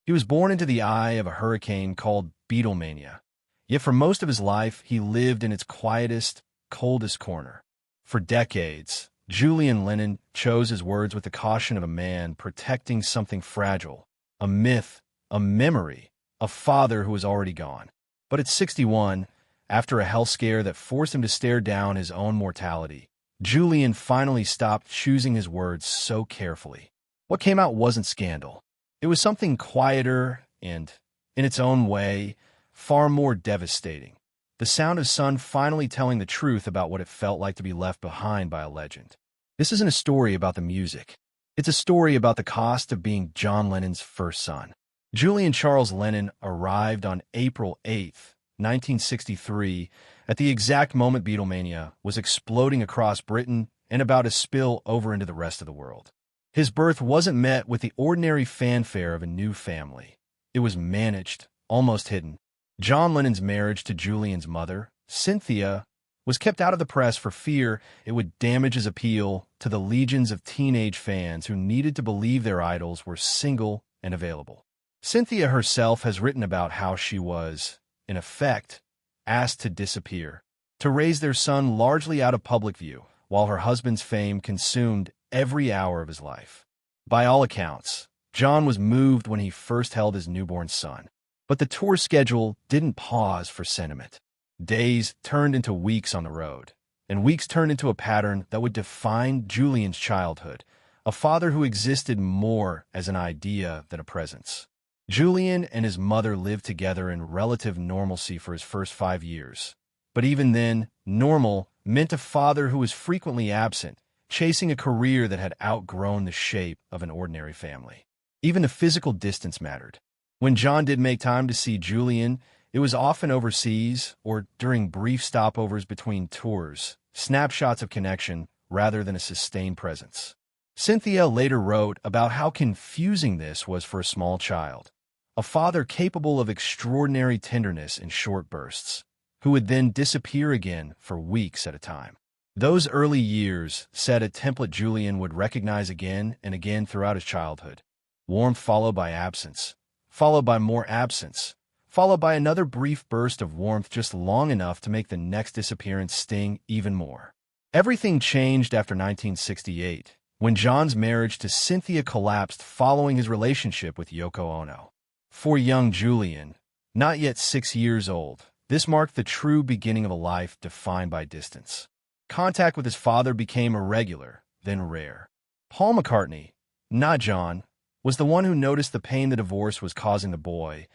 He was born into the eye of a hurricane called Beatlemania, yet for most of his life he lived in its quietest, coldest corner. For decades, Julian Lennon chose his words with the caution of a man protecting something fragile, a myth, a memory, a father who was already gone. But at 61, after a health scare that forced him to stare down his own mortality, Julian finally stopped choosing his words so carefully. What came out wasn't scandal. It was something quieter and, in its own way, far more devastating. The sound of son finally telling the truth about what it felt like to be left behind by a legend. This isn't a story about the music. It's a story about the cost of being John Lennon's first son. Julian Charles Lennon arrived on April 8, 1963, at the exact moment Beatlemania was exploding across Britain and about to spill over into the rest of the world. His birth wasn't met with the ordinary fanfare of a new family. It was managed, almost hidden. John Lennon's marriage to Julian's mother, Cynthia, was kept out of the press for fear it would damage his appeal to the legions of teenage fans who needed to believe their idols were single and available. Cynthia herself has written about how she was, in effect, asked to disappear, to raise their son largely out of public view, while her husband's fame consumed every hour of his life. By all accounts, John was moved when he first held his newborn son. But the tour schedule didn't pause for sentiment. Days turned into weeks on the road, and weeks turned into a pattern that would define Julian's childhood, a father who existed more as an idea than a presence. Julian and his mother lived together in relative normalcy for his first 5 years. But even then, normal meant a father who was frequently absent, chasing a career that had outgrown the shape of an ordinary family. Even the physical distance mattered. When John did make time to see Julian, it was often overseas or during brief stopovers between tours, snapshots of connection rather than a sustained presence. Cynthia later wrote about how confusing this was for a small child, a father capable of extraordinary tenderness in short bursts, who would then disappear again for weeks at a time. Those early years set a template Julian would recognize again and again throughout his childhood. Warmth followed by absence, followed by more absence, followed by another brief burst of warmth just long enough to make the next disappearance sting even more. Everything changed after 1968, when John's marriage to Cynthia collapsed following his relationship with Yoko Ono. For young Julian, not yet 6 years old, this marked the true beginning of a life defined by distance. Contact with his father became irregular, then rare. Paul McCartney, not John, was the one who noticed the pain the divorce was causing the boy,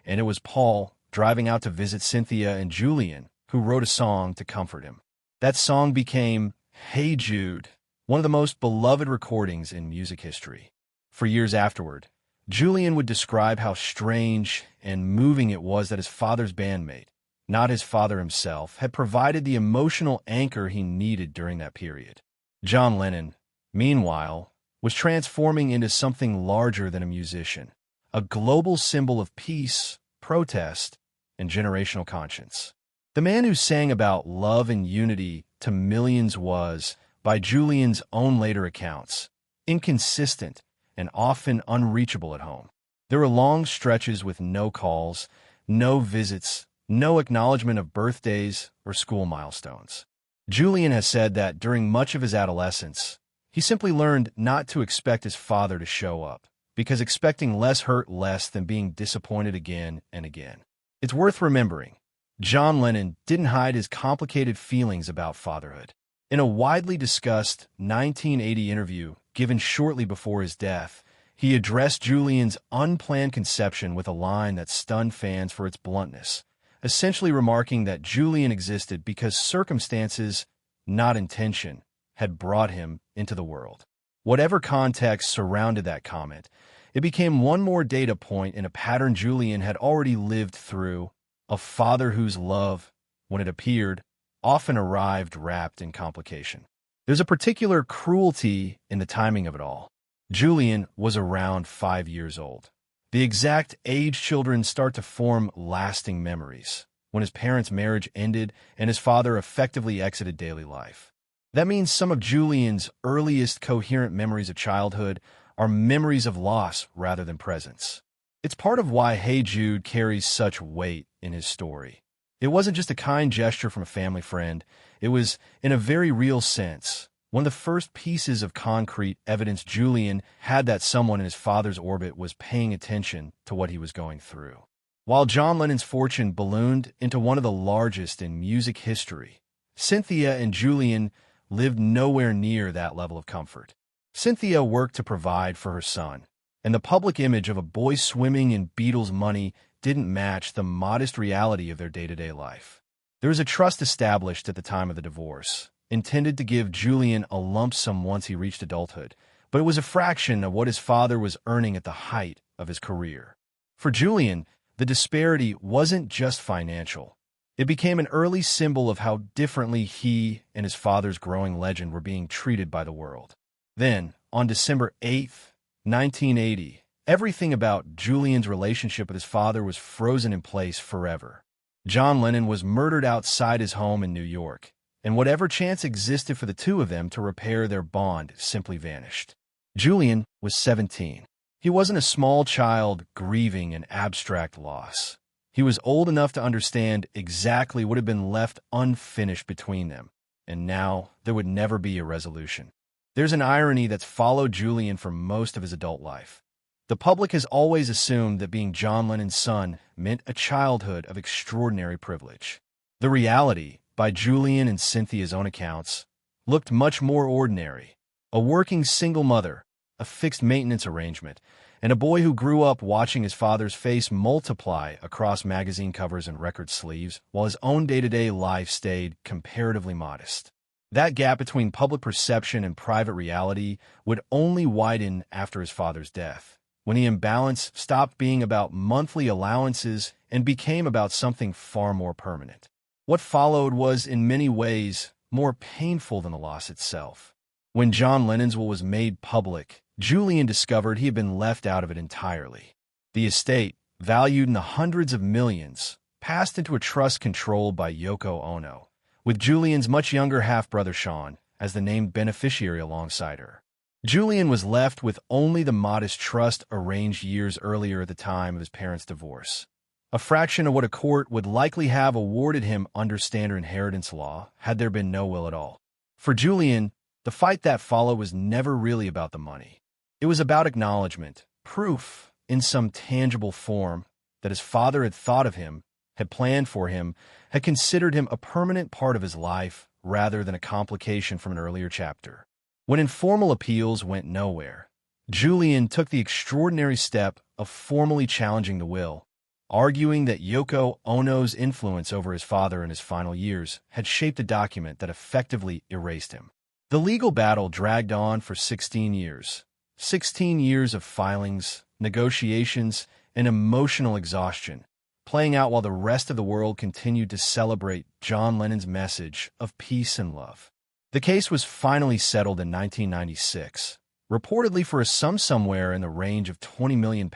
and it was Paul, driving out to visit Cynthia and Julian, who wrote a song to comfort him. That song became Hey Jude, one of the most beloved recordings in music history. For years afterward, Julian would describe how strange and moving it was that his father's bandmate, not his father himself, had provided the emotional anchor he needed during that period. John Lennon, meanwhile, was transforming into something larger than a musician, a global symbol of peace, protest, and generational conscience. The man who sang about love and unity to millions was, by Julian's own later accounts, inconsistent and often unreachable at home. There were long stretches with no calls, no visits, no acknowledgement of birthdays or school milestones. Julian has said that during much of his adolescence, he simply learned not to expect his father to show up, because expecting less hurt less than being disappointed again and again. It's worth remembering, John Lennon didn't hide his complicated feelings about fatherhood. In a widely discussed 1980 interview given shortly before his death, he addressed Julian's unplanned conception with a line that stunned fans for its bluntness, essentially remarking that Julian existed because circumstances, not intention, had brought him into the world. Whatever context surrounded that comment, it became one more data point in a pattern Julian had already lived through, a father whose love, when it appeared, often arrived wrapped in complication. There's a particular cruelty in the timing of it all. Julian was around 5 years old, the exact age children start to form lasting memories, when his parents' marriage ended and his father effectively exited daily life. That means some of Julian's earliest coherent memories of childhood are memories of loss rather than presence. It's part of why Hey Jude carries such weight in his story. It wasn't just a kind gesture from a family friend. It was, in a very real sense, one of the first pieces of concrete evidence Julian had that someone in his father's orbit was paying attention to what he was going through. While John Lennon's fortune ballooned into one of the largest in music history, Cynthia and Julian lived nowhere near that level of comfort. Cynthia worked to provide for her son, and the public image of a boy swimming in Beatles money didn't match the modest reality of their day-to-day life. There was a trust established at the time of the divorce, intended to give Julian a lump sum once he reached adulthood, but it was a fraction of what his father was earning at the height of his career. For Julian, the disparity wasn't just financial. It became an early symbol of how differently he and his father's growing legend were being treated by the world. Then, on December 8th, 1980, everything about Julian's relationship with his father was frozen in place forever. John Lennon was murdered outside his home in New York, and whatever chance existed for the two of them to repair their bond simply vanished. Julian was 17. He wasn't a small child grieving an abstract loss. He was old enough to understand exactly what had been left unfinished between them, and now there would never be a resolution. There's an irony that's followed Julian for most of his adult life. The public has always assumed that being John Lennon's son meant a childhood of extraordinary privilege. The reality, by Julian and Cynthia's own accounts, looked much more ordinary. A working single mother, a fixed maintenance arrangement, and a boy who grew up watching his father's face multiply across magazine covers and record sleeves, while his own day-to-day life stayed comparatively modest. That gap between public perception and private reality would only widen after his father's death, when the imbalance stopped being about monthly allowances and became about something far more permanent. What followed was, in many ways, more painful than the loss itself. When John Lennon's will was made public, Julian discovered he had been left out of it entirely. The estate, valued in the hundreds of millions, passed into a trust controlled by Yoko Ono, with Julian's much younger half-brother Sean as the named beneficiary alongside her. Julian was left with only the modest trust arranged years earlier at the time of his parents' divorce, a fraction of what a court would likely have awarded him under standard inheritance law had there been no will at all. For Julian, the fight that followed was never really about the money. It was about acknowledgement, proof in some tangible form that his father had thought of him, had planned for him, had considered him a permanent part of his life rather than a complication from an earlier chapter. When informal appeals went nowhere, Julian took the extraordinary step of formally challenging the will, arguing that Yoko Ono's influence over his father in his final years had shaped a document that effectively erased him. The legal battle dragged on for 16 years. 16 years of filings, negotiations, and emotional exhaustion, playing out while the rest of the world continued to celebrate John Lennon's message of peace and love. The case was finally settled in 1996, reportedly for a sum somewhere in the range of £20 million,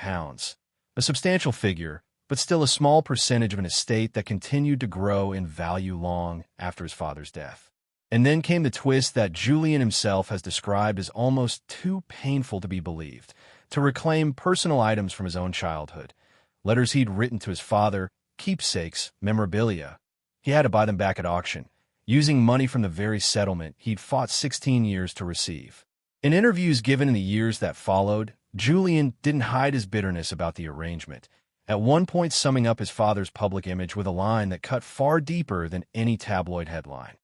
a substantial figure, but still a small percentage of an estate that continued to grow in value long after his father's death. And then came the twist that Julian himself has described as almost too painful to be believed, to reclaim personal items from his own childhood, letters he'd written to his father, keepsakes, memorabilia. He had to buy them back at auction, using money from the very settlement he'd fought 16 years to receive. In interviews given in the years that followed, Julian didn't hide his bitterness about the arrangement, at one point summing up his father's public image with a line that cut far deeper than any tabloid headline: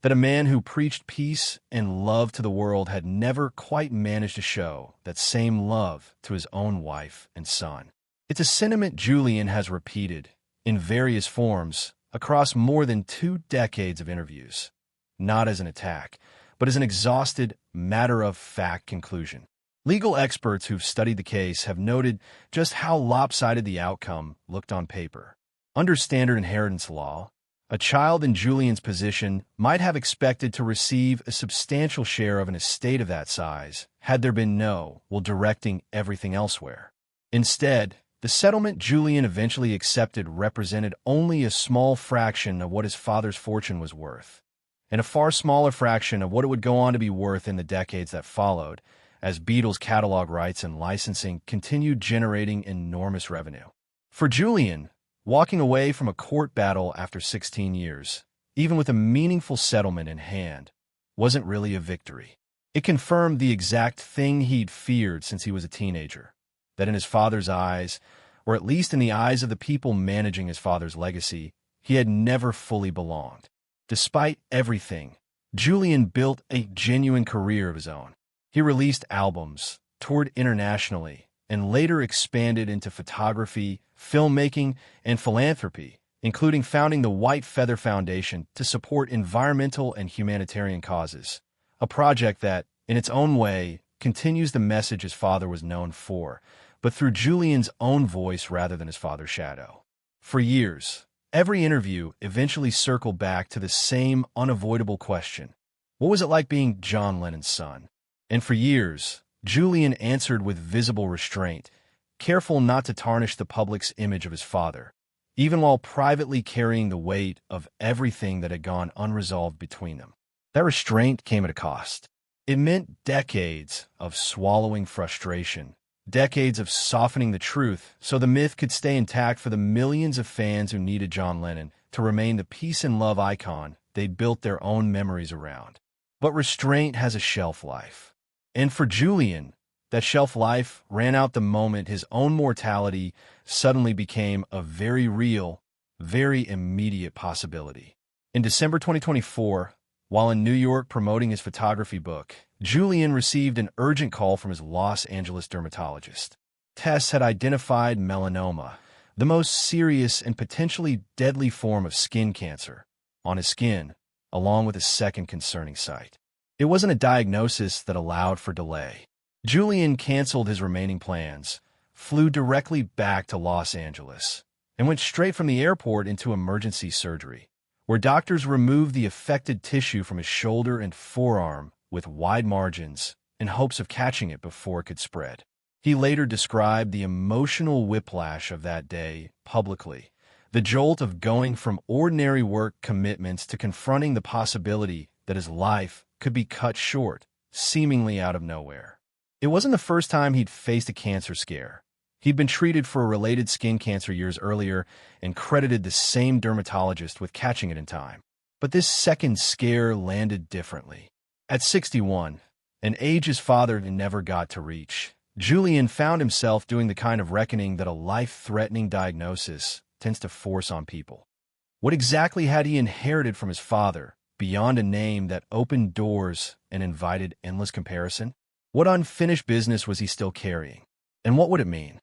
that a man who preached peace and love to the world had never quite managed to show that same love to his own wife and son. It's a sentiment Julian has repeated, in various forms, across more than 2 decades of interviews, not as an attack, but as an exhausted, matter-of-fact conclusion. Legal experts who've studied the case have noted just how lopsided the outcome looked on paper. Under standard inheritance law, a child in Julian's position might have expected to receive a substantial share of an estate of that size had there been no will directing everything elsewhere. Instead, the settlement Julian eventually accepted represented only a small fraction of what his father's fortune was worth, and a far smaller fraction of what it would go on to be worth in the decades that followed, as Beatles catalog rights and licensing continued generating enormous revenue. For Julian, walking away from a court battle after 16 years, even with a meaningful settlement in hand, wasn't really a victory. It confirmed the exact thing he'd feared since he was a teenager, that in his father's eyes, or at least in the eyes of the people managing his father's legacy, he had never fully belonged. Despite everything, Julian built a genuine career of his own. He released albums, toured internationally, and later expanded into photography, filmmaking, and philanthropy, including founding the White Feather Foundation to support environmental and humanitarian causes, a project that, in its own way, continues the message his father was known for, but through Julian's own voice rather than his father's shadow. For years, every interview eventually circled back to the same unavoidable question: what was it like being John Lennon's son? And for years, Julian answered with visible restraint, careful not to tarnish the public's image of his father, even while privately carrying the weight of everything that had gone unresolved between them. That restraint came at a cost. It meant decades of swallowing frustration, decades of softening the truth so the myth could stay intact for the millions of fans who needed John Lennon to remain the peace and love icon they'd built their own memories around. But restraint has a shelf life. And for Julian, that shelf life ran out the moment his own mortality suddenly became a very real, very immediate possibility. In December 2024, while in New York promoting his photography book, Julian received an urgent call from his Los Angeles dermatologist. Tests had identified melanoma, the most serious and potentially deadly form of skin cancer, on his skin, along with a second concerning site. It wasn't a diagnosis that allowed for delay. Julian canceled his remaining plans, flew directly back to Los Angeles, and went straight from the airport into emergency surgery, where doctors removed the affected tissue from his shoulder and forearm with wide margins in hopes of catching it before it could spread. He later described the emotional whiplash of that day publicly, the jolt of going from ordinary work commitments to confronting the possibility that his life could be cut short, seemingly out of nowhere. It wasn't the first time he'd faced a cancer scare. He'd been treated for a related skin cancer years earlier and credited the same dermatologist with catching it in time. But this second scare landed differently. At 61, an age his father never got to reach, Julian found himself doing the kind of reckoning that a life-threatening diagnosis tends to force on people. What exactly had he inherited from his father, beyond a name that opened doors and invited endless comparison? What unfinished business was he still carrying? And what would it mean?